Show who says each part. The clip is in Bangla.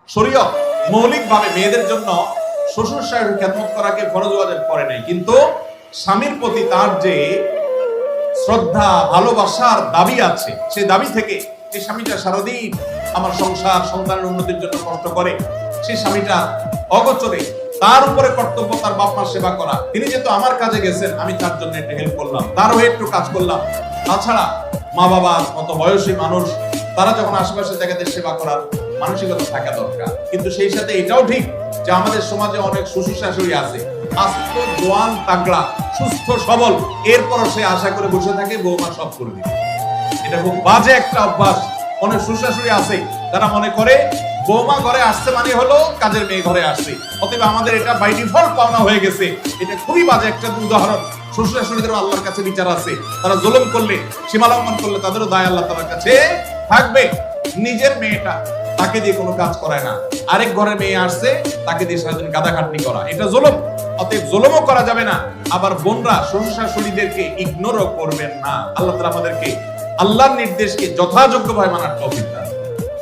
Speaker 1: শরীয়ত মৌলিকভাবে মেয়েদের জন্য শ্বশুর শাশুড়ির খেদমত করাকে ফরজ ওয়াজিব করে নাই, কিন্তু স্বামীর প্রতি তার যে শ্রদ্ধা ভালোবাসার দাবি আছে, সেই দাবি থেকে যে স্বামীটা সারাদিন আমার সংসার সন্তানের উন্নতির জন্য কষ্ট করে, সেই স্বামীটা অগোচরে তার উপরে কর্তব্য তার বাপ মার সেবা করা। তিনি যেহেতু আমার কাজে গেছেন, আমি তার জন্য একটু হেল্প করলাম, তার হয়ে একটু কাজ করলাম। তাছাড়া মা বাবার মতো বয়সী মানুষ, তারা যখন আশেপাশের জায়গাতে সেবা করার মানসিকতা থাকা দরকার। কিন্তু সেই সাথে এটাও ঠিক যে আমাদের সমাজে অনেক শ্বশুর শাশুড়ি আছে আস্ত জোয়ান তাগড়া সুস্থ সবল, এরপরও সে আশা করে বসে থাকে বৌমা সব করে দিবে। এটা খুব বাজে একটা অভ্যাস। অনেক শ্বশুর শাশুড়ি আছে যারা মনে করে বৌমা ঘরে আসছে মানে হলো কাজের মেয়ে ঘরে আসছে, অতএব আমাদের এটা বাই ডিফল্ট পাওনা হয়ে গেছে। এটা খুবই বাজে একটা উদাহরণ। শ্বশুর শাশুড়িদেরও আল্লাহর কাছে বিচার আছে, তারা জুলুম করলে, সীমা লঙ্ঘন করলে তাদেরও দায় আল্লাহ তাআলার কাছে থাকবে। নিজের মেয়েটা তাকে দিয়ে কোনো কাজ করায় না, আরেক ঘরের মেয়ে আসছে তাকে দিয়ে সারাদিন গাদা খাটনি করা, এটা জুলুম। অতএব জুলুমও করা যাবে না। আবার বোনরা শ্বশুর শাশুড়িদেরকে ইগনোরও করবেন না। আল্লাহ তাআলা আমাদেরকে আল্লাহর নির্দেশকে যথাযোগ্যভাবে মানার তৌফিক দান।